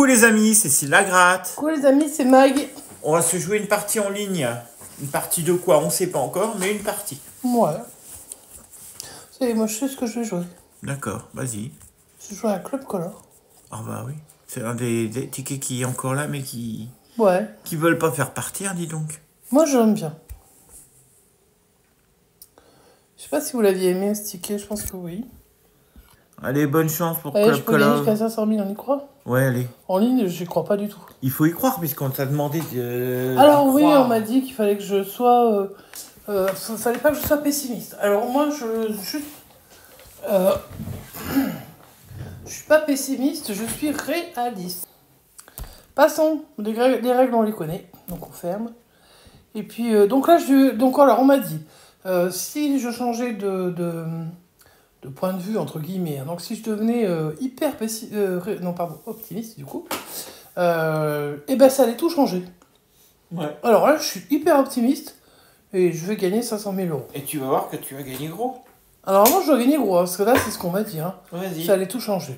les amis, c'est Cécile Lagratte. Coucou les amis, c'est Mag. On va se jouer une partie en ligne. Une partie de quoi? On ne sait pas encore, mais une partie. Ouais. Moi je sais ce que je vais jouer. D'accord, vas-y. Je joue à un Club Color. Ah bah oui. C'est un des tickets qui est encore là, mais qui veulent pas faire partir, dis donc. Moi j'aime bien. Je sais pas si vous l'aviez aimé ce ticket, je pense que oui. Allez, bonne chance pour Allez, Club je peux gagner Color. jusqu'à 500 000, on y croit? Ouais, allez. En ligne, j'y crois pas du tout. Il faut y croire, puisqu'on t'a demandé de. Alors oui, on m'a dit qu'il fallait que je sois... fallait pas que je sois pessimiste. Alors moi, je suis pas pessimiste, je suis réaliste. Passons, les règles on les connaît, donc on ferme. Et puis, donc là, alors on m'a dit, si je changeais de point de vue, entre guillemets, hein, donc si je devenais optimiste du coup, et ben ça allait tout changer. Ouais. Alors là, je suis hyper optimiste, et je vais gagner 500 000 euros. Et tu vas voir que tu vas gagner gros. Alors moi, je dois gagner gros, hein, parce que là, c'est ce qu'on m'a dit. Hein. Vas-y. Ça allait tout changer.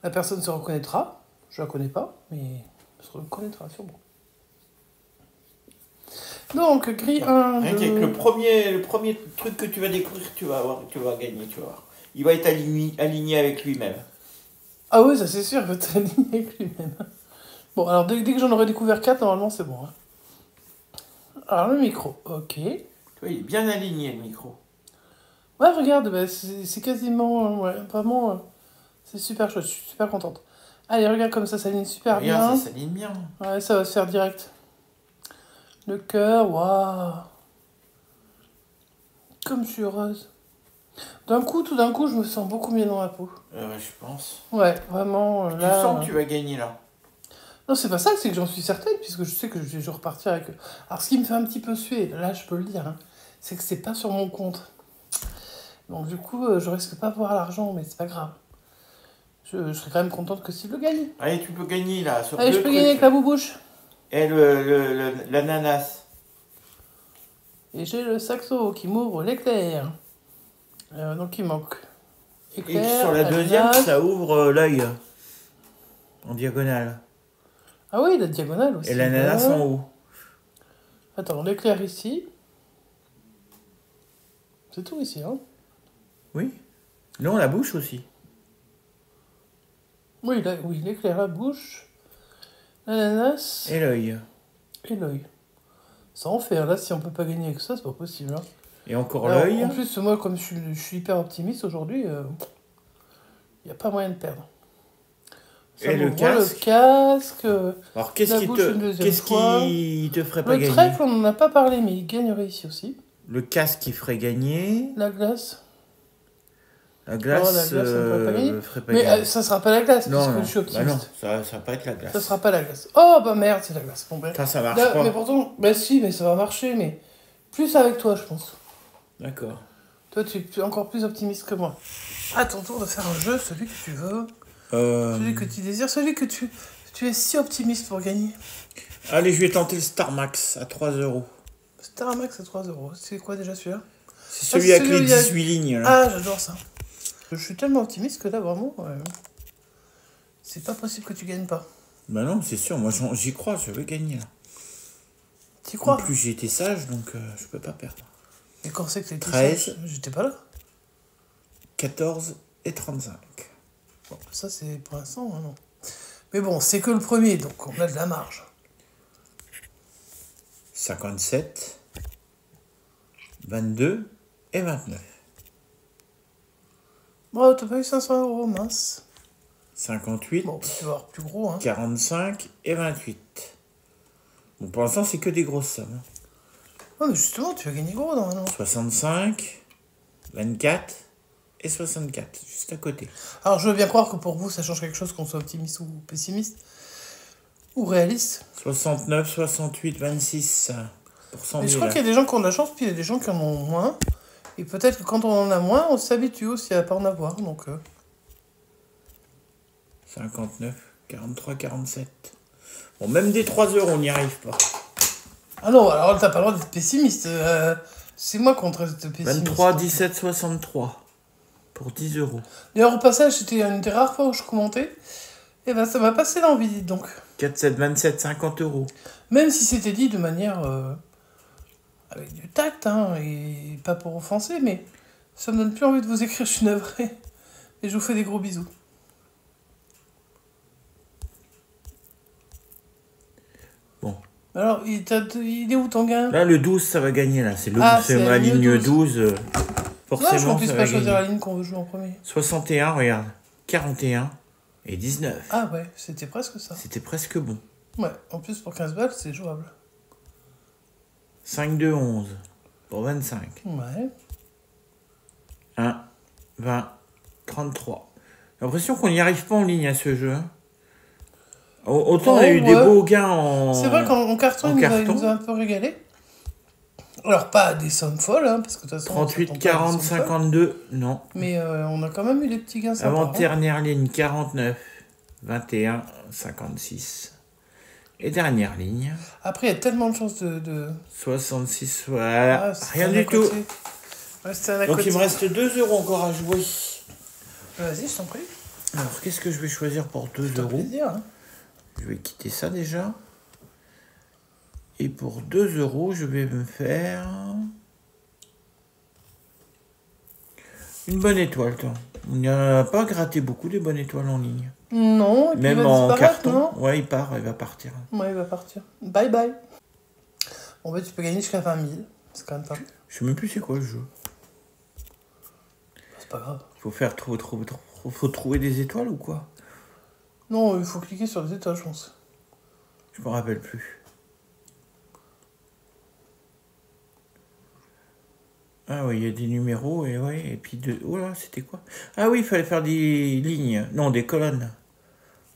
La personne se reconnaîtra. Je la connais pas, mais elle se reconnaîtra sûrement. Donc, grille 1. Rien qu'avec le premier truc que tu vas découvrir, tu vas gagner, tu vas voir. Il va être aligné avec lui-même. Ah oui, ça c'est sûr, il va être aligné avec lui-même. Bon, alors dès que j'en aurai découvert 4, normalement c'est bon. Hein. Alors le micro, ok. Tu vois, il est bien aligné le micro. Ouais, regarde, bah, c'est quasiment... ouais, vraiment, c'est super chouette, je suis super contente. Allez, regarde comme ça s'aligne super bien. Regarde, ça s'aligne bien. Ouais, ça va se faire direct. Le cœur, waouh. Comme je suis heureuse. Tout d'un coup, je me sens beaucoup mieux dans la peau. Je pense. Ouais, vraiment, Tu là... sens que tu vas gagner là. Non, c'est pas ça, c'est que j'en suis certaine, puisque je sais que je vais repartir avec eux. Alors, ce qui me fait un petit peu suer, là, je peux le dire, hein, c'est que c'est pas sur mon compte. Donc, du coup, je risque pas de voir l'argent, mais c'est pas grave. Je serais quand même contente que s'il le gagne. Allez, tu peux gagner là. Sur Allez, je peux gagner avec la boubouche. Et l'ananas. Et j'ai le saxo qui m'ouvre l'éclair. Donc, il manque. Éclair, et sur la deuxième, ananas. ça ouvre l'œil. En diagonale. Ah oui, la diagonale aussi. Et l'ananas en haut. Attends, l'éclair ici. C'est tout ici, hein? Oui. Non, la bouche aussi. Oui, l'éclair, la bouche, l'ananas Et l'œil. et l'œil. Ça en fait, là, si on peut pas gagner avec ça, c'est pas possible. Hein. Et encore Alors, l'œil. en plus, moi, comme je suis hyper optimiste aujourd'hui, il n'y a pas moyen de perdre. Ça et le casque. Alors, qu'est-ce qui te ferait pas le gagner? trèfle, on n'en a pas parlé, mais il gagnerait ici aussi. Le casque qui ferait gagner. La glace. La glace, ça ne ferait pas mais gagner. ça sera pas la glace, Non, puisque non. je suis optimiste. Bah non, ça va pas être la glace. Ça sera pas la glace. Oh, bah merde, c'est la glace. Bon, ben, Ça marche là, pas. mais pourtant, bah si, mais ça va marcher, mais plus avec toi, je pense. D'accord. Toi, tu es encore plus optimiste que moi. À ton tour de faire un jeu, celui que tu veux, celui que tu désires, celui que tu es si optimiste pour gagner. Allez, je vais tenter le Star Max à 3 €. Star Max à 3 €. C'est quoi déjà celui-là? C'est celui avec les 18 lignes. Là. Ah, j'adore ça. Je suis tellement optimiste que là, vraiment, c'est pas possible que tu gagnes pas. Bah non, c'est sûr, moi j'y crois, je vais gagner là. Tu crois? En plus, j'ai été sage, donc je peux pas perdre. Et quand c'est que t'étais 13. sage? J'étais pas là. 14 et 35. Bon, ça c'est pour l'instant, hein, non. Mais bon, c'est que le premier, donc on a de la marge. 57, 22 et 29. Bon, t'as pas eu 500 €, mince. 58, Bon, tu vas avoir plus gros, hein. 45 et 28. Bon, pour l'instant, c'est que des grosses sommes. Non, mais justement, tu vas gagner gros, normalement. 65, 24 et 64, juste à côté. Alors, je veux bien croire que pour vous, ça change quelque chose qu'on soit optimiste ou pessimiste. Ou réaliste. 69, 68, 26. Mais je crois qu'il y a des gens qui ont de la chance, puis il y a des gens qui en ont moins. Et peut-être que quand on en a moins, on s'habitue aussi à pas en avoir, donc... 59, 43, 47. Bon, même des 3 €, on n'y arrive pas. Ah non, alors t'as pas le droit d'être pessimiste. C'est moi contre être pessimiste. 23, 17, 63. Pour 10 €. D'ailleurs, au passage, c'était une des rares fois où je commentais. Eh ben, ça m'a passé l'envie, dites donc. 4, 7, 27, 50 euros. Même si c'était dit de manière... avec du tact, hein, et pas pour offenser, mais ça me donne plus envie de vous écrire, je suis navrée. Et je vous fais des gros bisous. Bon. Alors, il est où ton gain? Là, le 12, ça va gagner, là. C'est c'est ma la ligne ligne 12. 12. Non, je Forcément, ne puisse ça pas va choisir gagner. la ligne qu'on veut jouer en premier. 61, regarde. 41 et 19. Ah ouais, c'était presque ça. C'était presque bon. Ouais, en plus pour 15 balles, c'est jouable. 5, 2, 11. Pour 25. Ouais. 1, 20, 33. J'ai l'impression qu'on n'y arrive pas en ligne à ce jeu. Hein. Autant on a eu des beaux gains en... C'est vrai qu'en carton, il carton. nous a un peu régalé. Alors, pas des sommes folles, hein, parce que de toute façon... 38, 40, 52, non. Mais on a quand même eu des petits gains sympas. Avant-dernière ligne, 49, 21, 56. Et dernière ligne. Après, il y a tellement de chances de... 66, voilà. Ah, rien du tout. Ouais, Donc il me reste 2 euros encore à jouer. Vas-y, je t'en prie. Alors qu'est-ce que je vais choisir pour 2 C'est un euros? plaisir, hein. Je vais quitter ça déjà. Et pour 2 euros, je vais me faire une bonne étoile. Toi. On n'y a pas gratté beaucoup des bonnes étoiles en ligne. Non, et puis Même il va en disparaître, carton. non? Ouais, il va partir. Ouais, il va partir. Bye bye. Bon, bah, tu peux gagner jusqu'à 20 000. C'est quand même pas... Je sais même plus c'est quoi le jeu. C'est pas grave. Il faut faire faut trouver des étoiles ou quoi? Non, il faut cliquer sur les étoiles, je pense. Je me rappelle plus. Ah oui, il y a des numéros et ouais, et puis oh là, c'était quoi? Ah oui, il fallait faire des lignes, non, des colonnes.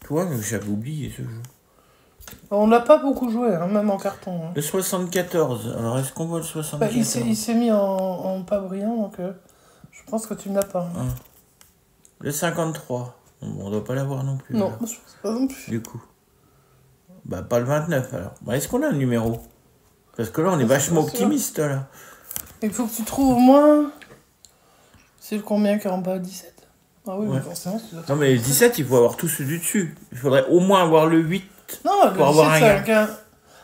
Toi, j'avais oublié ce jeu. On n'a pas beaucoup joué, hein, même en carton. Hein. Le 74, alors est-ce qu'on voit le 74? Bah, il s'est mis en pas brillant, donc je pense que tu ne l'as pas. Hein. Le 53, on doit pas l'avoir non plus. Non, alors. je pense pas non plus. Du coup. Bah pas le 29 alors. Bah, est-ce qu'on a un numéro? Parce que là, on est vachement optimiste là. Il faut que tu trouves au moins... C'est le combien qui est en bas? 17? Ah oui, Ouais. mais forcément, tu dois Non mais le 17, il faut avoir tous ceux du dessus. Il faudrait au moins avoir le 8. Non, le pour 17, avoir un c'est un gain.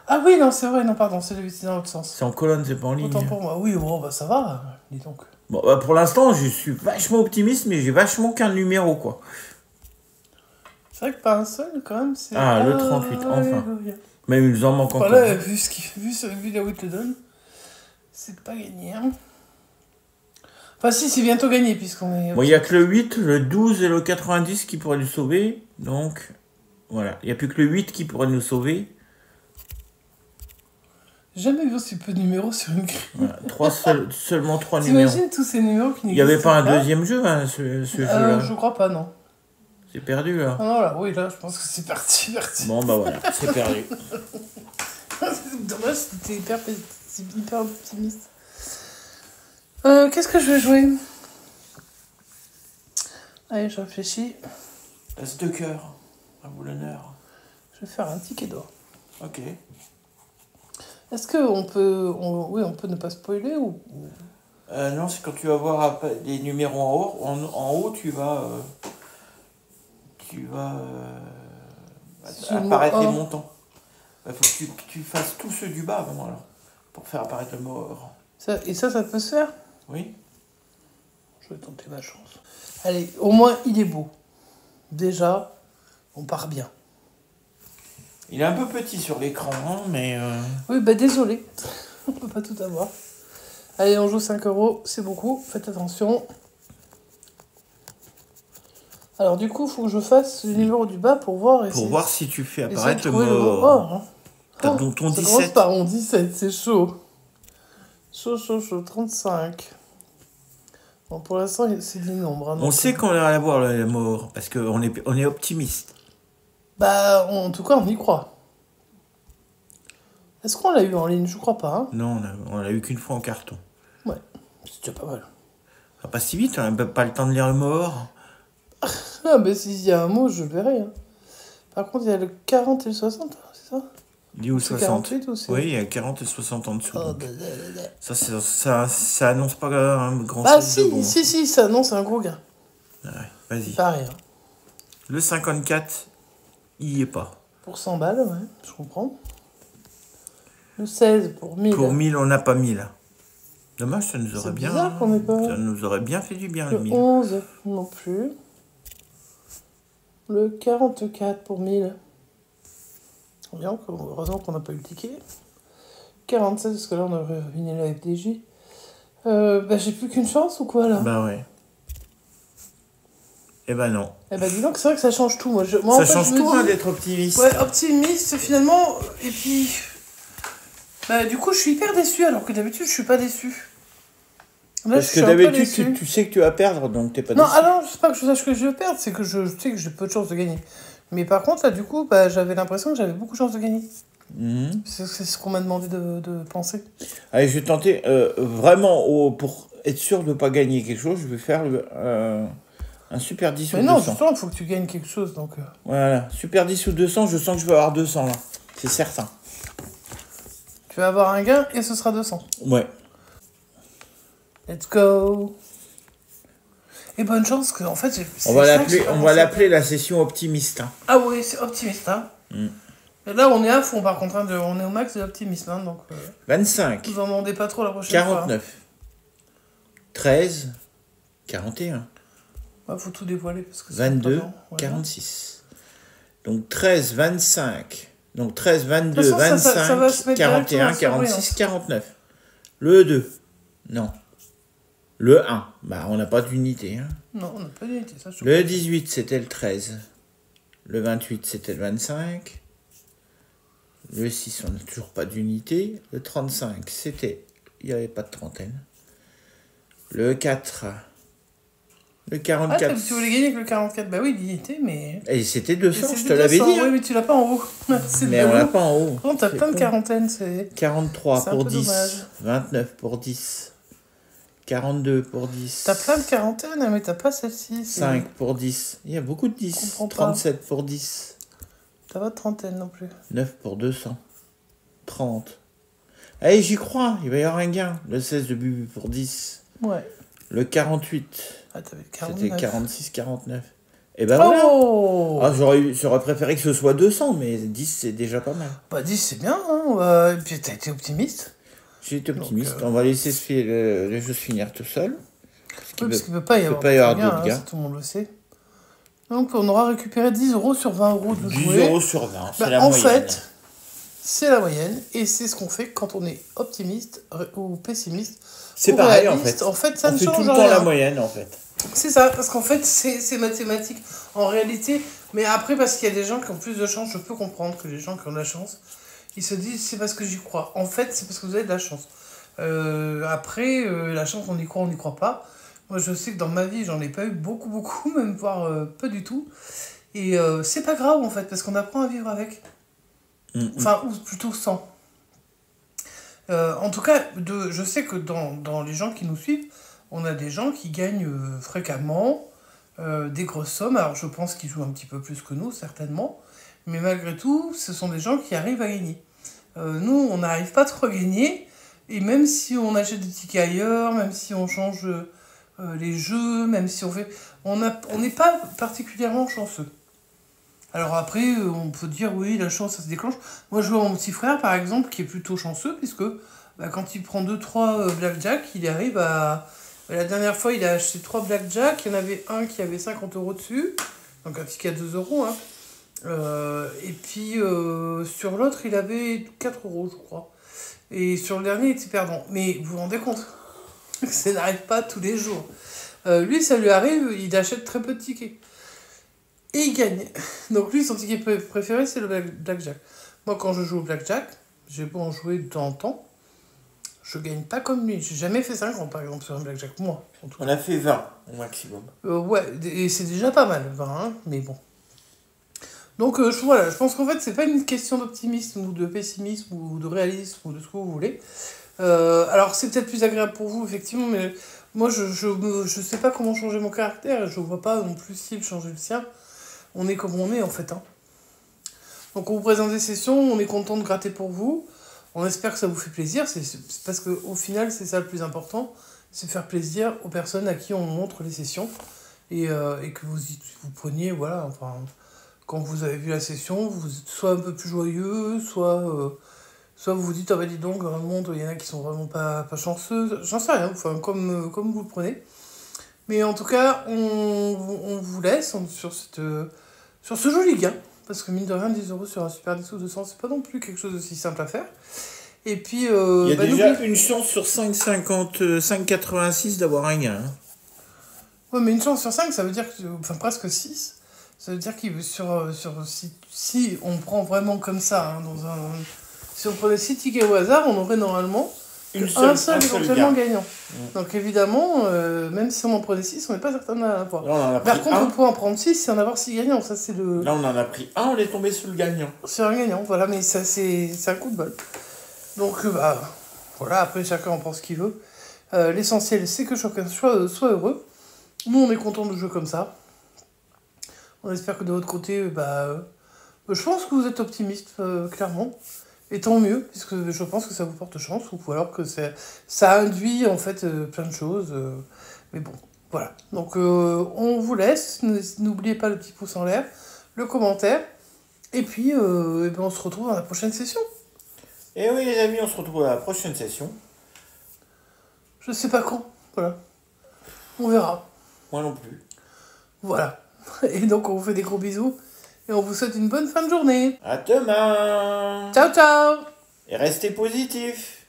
Ah oui, non, c'est vrai, non, pardon, c'est le 8, c'est dans l'autre sens. C'est en colonne, c'est pas en ligne. Autant pour moi. Oui, bon, bah ça va, dis donc. Bon, bah, pour l'instant, je suis vachement optimiste, mais j'ai vachement qu'un numéro, quoi. C'est vrai que pas un seul, quand même, c'est... Ah, le 38, enfin. Oui. Même il nous en manque encore. Voilà, vu là où il te le donne, c'est pas gagné, hein. Enfin, si, c'est bientôt gagné, puisqu'on est... Bon, il n'y a que le 8, le 12 et le 90 qui pourraient nous sauver. Donc, voilà. Il n'y a plus que le 8 qui pourrait nous sauver. J'ai jamais vu aussi peu de numéros sur une grille. Voilà. Seulement 3 numéros. T'imagines tous ces numéros qui n'existent pas? Il n'y avait pas un deuxième jeu, hein, ce jeu-là. Je crois pas, non. C'est perdu, là. Ah non, là, oui, là, je pense que c'est parti. Bon, bah voilà, c'est perdu. Dommage, c'était hyper optimiste. Qu'est-ce que je vais jouer? Allez, je réfléchis. As de cœur, à vous l'honneur. Je vais faire un ticket d'or. Ok. Est-ce qu'on peut... Oui, on peut ne pas spoiler ou... Non, c'est quand tu vas voir les numéros en haut. En haut, tu vas apparaître les montants. Il faut que tu fasses tous ceux du bas avant, alors, pour faire apparaître le mot or. Ça peut se faire? Oui. Je vais tenter ma chance. Allez, au moins, il est beau. Déjà, on part bien. Il est un peu petit sur l'écran, hein, mais... Oui, bah désolé. On peut pas tout avoir. Allez, on joue 5 €, c'est beaucoup. Faites attention. Alors du coup, il faut que je fasse le numéro du bas pour voir... Pour voir si tu fais essayer apparaître de le trouver mot mot or. or, hein. T'as ton Ça 17. commence par 17, c'est chaud. Chaud, 35. Bon, pour l'instant, c'est des nombres. Hein, On sait qu'on va avoir le mot or, parce qu'on est optimiste. Bah, en tout cas, on y croit. Est-ce qu'on l'a eu en ligne? Je crois pas. Hein. Non, on l'a eu qu'une fois en carton. Ouais, c'est déjà pas mal. Ça va pas si vite, on n'a pas le temps de lire le mot or. Ah, mais s'il y a un mot, je le verrai. Hein. Par contre, il y a le 40 et le 60, c'est ça? Il est où C'est 60? 48 ou c'est... Oui, il y a 40 et 60 en dessous. Oh, donc. Ça annonce pas un grand Ah sens de bon. si, ça annonce un gros gain. Ouais, vas-y. Pareil. Hein. Le 54 il y est pas. Pour 100 balles, ouais, je comprends. Le 16 pour 1000. Pour 1000, on n'a pas 1000. Dommage, ça nous aurait C'est bien... bizarre qu'on ait pas. Ça nous aurait bien fait du bien, Le le 1000. 11 non plus. Le 44 pour 1000. Bien, heureusement qu'on n'a pas eu le ticket. 47, parce que là on aurait ruiné la FDJ. Bah j'ai plus qu'une chance ou quoi là? Bah ouais. Eh ben non. Eh ben dis donc, c'est vrai que ça change tout. Moi, Ça en fait, change je me tout, hein, dis- d'être optimiste. Ouais, optimiste finalement. Et puis. Bah du coup, je suis hyper déçu alors que d'habitude, je suis pas déçu. Là, Parce je que suis un peu d'habitude, déçu. tu sais que tu vas perdre, donc t'es pas Non, déçu. alors, c'est pas que je sache que je vais perdre, c'est que je sais que j'ai peu de chances de gagner. Mais par contre, là, du coup, bah, j'avais l'impression que j'avais beaucoup de chances de gagner. Mhm. C'est ce qu'on m'a demandé de penser. Allez, je vais tenter, vraiment, pour être sûr de ne pas gagner quelque chose, je vais faire un super 10 Mais ou non, 200. justement, il faut que tu gagnes quelque chose. Donc, Voilà, super 10 ou 200, je sens que je vais avoir 200 là. C'est certain. tu vas avoir un gain et ce sera 200. Ouais. Let's go. Et bonne chance, que en fait, On va l'appeler la session optimiste. Hein. Ah oui, c'est optimiste, hein. Mm. Et là, on est à fond, par contre, hein, on est au max de l'optimisme, hein, donc 25, vous en demandez pas trop la prochaine fois. 49, 13, 41, Hein. Faut tout dévoiler parce que c'est 22, pas bon. Voilà. 46. Donc 13, 25. Donc 13, De 22, toute façon, ça 25, va se mettre 41, directement en 46, surveillance. 49. Le 2. Non. Le 1. Bah, on n'a pas d'unité. Hein. Non, on n'a pas d'unité, ça je Le 18, c'était le 13. Le 28, c'était le 25. Le 6, on n'a toujours pas d'unité. Le 35, c'était... Il n'y avait pas de trentaine. Le 4. Le Ah, 44. tu voulais gagner avec le 44, bah oui, d'unité, mais. Et c'était 200, Et je c'est te l'avais 200, dit. Hein. Oui, mais tu l'as pas en haut. C'est Mais le on l'a haut. pas en haut. Non, t'as C'est plein de con. quarantaines, c'est. 43 C'est un pour peu 10. dommage. 29 pour 10. 42 pour 10. T'as plein de quarantaines, mais t'as pas celle-ci. 5 pour 10. Il y a beaucoup de 10. comprends pas. 37 pour 10. T'as pas de trentaine non plus. 9 pour 200. 30. Allez, j'y crois. Il va y avoir un gain. Le 16 de Bubu pour 10. Ouais. Le 48. Ah, t'avais 49. C'était 46, 49. Et ben voilà. Oh Ah, j'aurais préféré que ce soit 200, mais 10, c'est déjà pas mal. Bah, 10, c'est bien, hein. Et puis, t'as été optimiste. J'ai été optimiste. Donc, On va laisser les choses finir tout seul. Oui, parce qu'il peut pas y avoir, pas y avoir de gain, d'autres gains. ça, tout le monde le sait. Donc, on aura récupéré 10 euros sur 20 euros de 10 jouer. euros sur 20, c'est Bah, la en moyenne. fait, c'est la moyenne, et c'est ce qu'on fait quand on est optimiste ou pessimiste. C'est ou pareil en réaliste. fait. En fait, ça On ne fait change tout le temps rien. la moyenne en fait. C'est ça, parce qu'en fait, c'est mathématique en réalité. Mais après, parce qu'il y a des gens qui ont plus de chance, je peux comprendre que les gens qui ont de la chance, ils se disent c'est parce que j'y crois. En fait, c'est parce que vous avez de la chance. Après, la chance, on n'y croit pas. Moi, je sais que dans ma vie, j'en ai pas eu beaucoup, même voire pas du tout. Et c'est pas grave en fait, parce qu'on apprend à vivre avec. Enfin, ou plutôt sans. En tout cas, je sais que dans les gens qui nous suivent, on a des gens qui gagnent fréquemment des grosses sommes. Alors, je pense qu'ils jouent un petit peu plus que nous, certainement. Mais malgré tout, ce sont des gens qui arrivent à gagner. Nous, on n'arrive pas trop à gagner. Et même si on achète des tickets ailleurs, même si on change les jeux, même si on fait... On n'est pas particulièrement chanceux. Alors après, on peut dire, oui, la chance, ça se déclenche. Moi, je vois mon petit frère, par exemple, qui est plutôt chanceux, puisque bah, quand il prend 2-3 blackjack, il arrive à... La dernière fois, il a acheté 3 blackjack, il y en avait un qui avait 50 euros dessus, donc un ticket à 2 euros, hein. Et puis, sur l'autre, il avait 4 euros, je crois. Et sur le dernier, il était perdant. Mais vous vous rendez compte que ça n'arrive pas tous les jours. Lui, ça lui arrive, il achète très peu de tickets. Et il gagne. Donc lui, son ticket préféré, c'est le blackjack. Moi, quand je joue au blackjack, j'ai beau en jouer de temps en temps, je gagne pas comme lui. J'ai jamais fait 50, par exemple, sur un blackjack. Moi, en tout cas. On a fait 20 au maximum. Ouais, et c'est déjà pas mal, 20, hein, mais bon. Donc voilà, je pense qu'en fait, c'est pas une question d'optimisme ou de pessimisme ou de réalisme ou de ce que vous voulez. Alors, c'est peut-être plus agréable pour vous, effectivement, mais moi, je sais pas comment changer mon caractère et je vois pas non plus s'il changer le sien. On est comme on est, en fait. Hein. Donc, on vous présente des sessions, on est content de gratter pour vous. On espère que ça vous fait plaisir, c'est parce qu'au final, c'est ça le plus important, c'est faire plaisir aux personnes à qui on montre les sessions et que vous preniez, voilà, enfin, quand vous avez vu la session, vous êtes soit un peu plus joyeux, soit vous vous dites, ah bah dis donc, dans le monde, il y en a qui sont vraiment pas chanceux. J'en sais rien, enfin, comme vous le prenez. Mais en tout cas, on vous laisse sur ce joli gain. Parce que mine de rien, 10 euros sur un Super 10 ou 200, c'est pas non plus quelque chose d'aussi simple à faire. Et puis, Il y a bah, déjà une chance sur 5,86 d'avoir un gain. Hein. Ouais, mais une chance sur 5, ça veut dire que. Enfin, presque 6. Ça veut dire qu'il si on prend vraiment comme ça, hein, si on prenait 6 tickets au hasard, on aurait normalement un seul éventuellement gagnant. Donc évidemment, même si on en prenait 6, on n'est pas certain d'en avoir. Par contre, on peut en prendre 6 et en avoir 6 gagnants. Ça, c'est le... Là, on en a pris un, on est tombé sur le gagnant. Sur un gagnant, voilà, mais ça, c'est un coup de bol. Donc, bah, voilà, après, chacun en pense ce qu'il veut. L'essentiel, c'est que chacun soit heureux. Nous, on est contents de jouer comme ça. On espère que de votre côté, je pense que vous êtes optimiste, clairement. Et tant mieux, puisque je pense que ça vous porte chance, ou alors que ça induit en fait plein de choses. Mais bon, voilà. Donc on vous laisse. N'oubliez pas le petit pouce en l'air, le commentaire. Et puis on se retrouve dans la prochaine session. Et oui les amis, on se retrouve à la prochaine session. Je sais pas quand, voilà. On verra. Moi non plus. Voilà. Et donc on vous fait des gros bisous. Et on vous souhaite une bonne fin de journée. À demain. Ciao, ciao. Et restez positifs.